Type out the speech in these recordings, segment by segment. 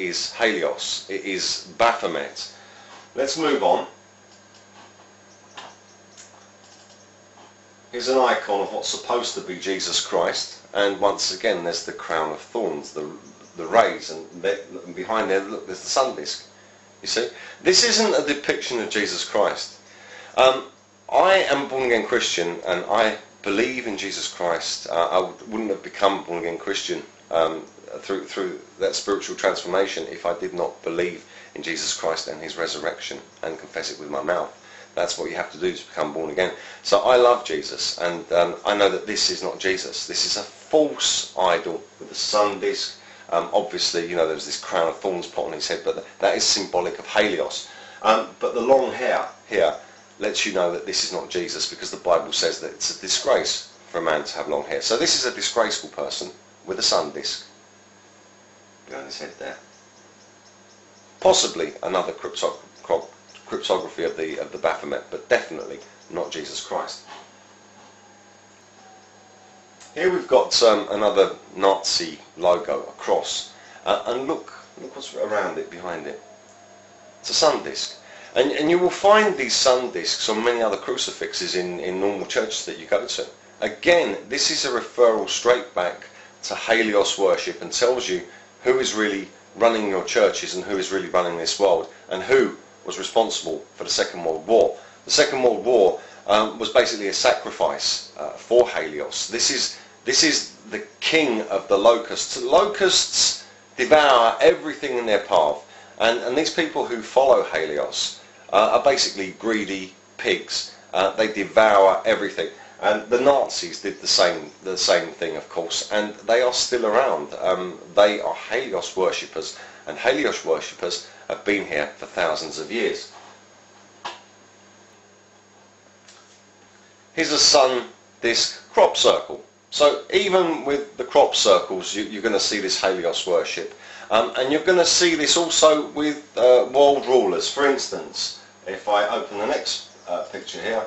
is Helios. It is Baphomet. Let's move on. Here's an icon of what's supposed to be Jesus Christ, and once again there's the crown of thorns, the rays, and behind there, look, there's the sun disk. You see, this isn't a depiction of Jesus Christ. I am a born again Christian, and I believe in Jesus Christ. I wouldn't have become a born again Christian through that spiritual transformation if I did not believe in Jesus Christ and his resurrection and confess it with my mouth. That's what you have to do to become born again. So I love Jesus, and I know that this is not Jesus. This is a false idol with a sun disk. Obviously, you know, there's this crown of thorns put on his head, but that is symbolic of Helios. But the long hair here lets you know that this is not Jesus, because the Bible says that it's a disgrace for a man to have long hair. So this is a disgraceful person with a sun disk behind his head there. Possibly another cryptography of the Baphomet, but definitely not Jesus Christ. Here we've got another Nazi logo, a cross, and look what's around it, behind it. It's a sun disk, and you will find these sun disks on many other crucifixes in normal churches that you go to. Again, this is a referral straight back to Helios worship, and tells you who is really running your churches and who is really running this world, and who was responsible for the Second World War. The Second World War was basically a sacrifice for Helios. This is the king of the locusts. Locusts devour everything in their path, and these people who follow Helios are basically greedy pigs. They devour everything, and the Nazis did the same thing, of course, and they are still around. They are Helios worshippers, and Helios worshippers have been here for thousands of years. Here's a sun disk crop circle. So even with the crop circles, you're going to see this Helios worship. And you're going to see this also with world rulers. For instance, if I open the next picture here,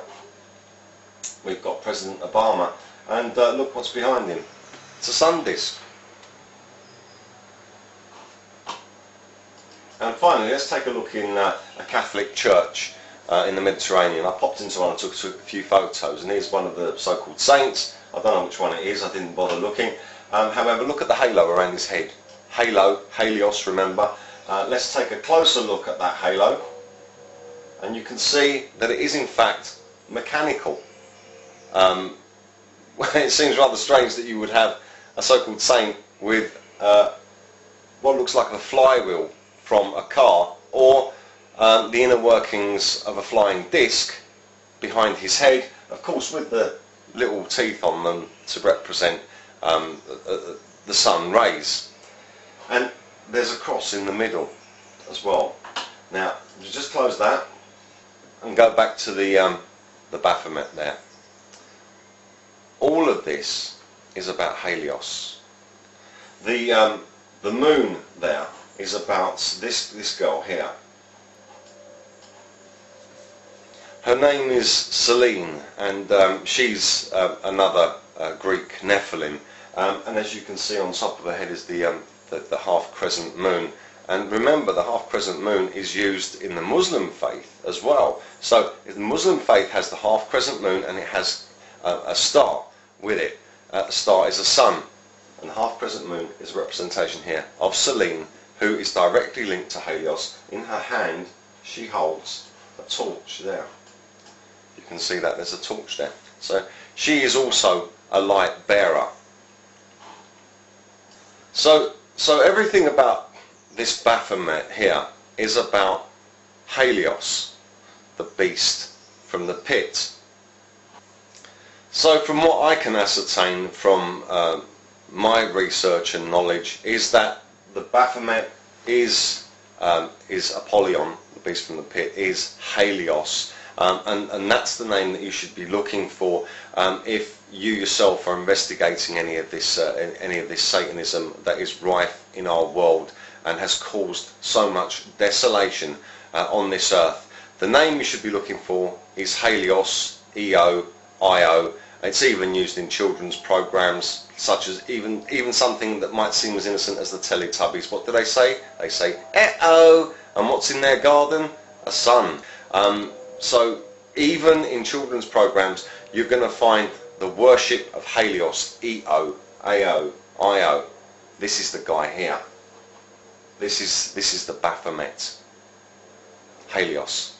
we've got President Obama, and look what's behind him. It's a sun disk. And finally, let's take a look in a Catholic church in the Mediterranean. I popped into one and took a few photos, and here's one of the so-called saints. I don't know which one it is, I didn't bother looking. However, look at the halo around his head. Halo, Helios, remember. Let's take a closer look at that halo, and you can see that it is in fact mechanical. It seems rather strange that you would have a so-called saint with what looks like a flywheel from a car, or the inner workings of a flying disc behind his head, of course with the little teeth on them to represent the sun rays. And there's a cross in the middle as well. Now, just close that and go back to the Baphomet there. All of this is about Helios. The moon there is about this girl here. Her name is Celine, and she's another Greek Nephilim. And as you can see, on top of her head is the half crescent moon. And remember, the half crescent moon is used in the Muslim faith as well. So the Muslim faith has the half crescent moon, and it has a star with it. The star is a sun, and the half crescent moon is a representation here of Celine, who is directly linked to Helios. In her hand she holds a torch there. You can see that there's a torch there. So she is also a light bearer. So everything about this Baphomet here is about Helios, the beast from the pit. So from what I can ascertain from my research and knowledge is that the Baphomet is Apollyon, the beast from the pit, is Helios, and that's the name that you should be looking for if you yourself are investigating any of this Satanism that is rife in our world and has caused so much desolation on this earth. The name you should be looking for is Helios, E-O, I-O, It's even used in children's programs, such as even something that might seem as innocent as the Teletubbies. What do they say? They say, "Uh-oh!" And what's in their garden? A sun. So even in children's programs, you're going to find the worship of Helios, E-O, A-O, I-O. This is the guy here. This is the Baphomet, Helios.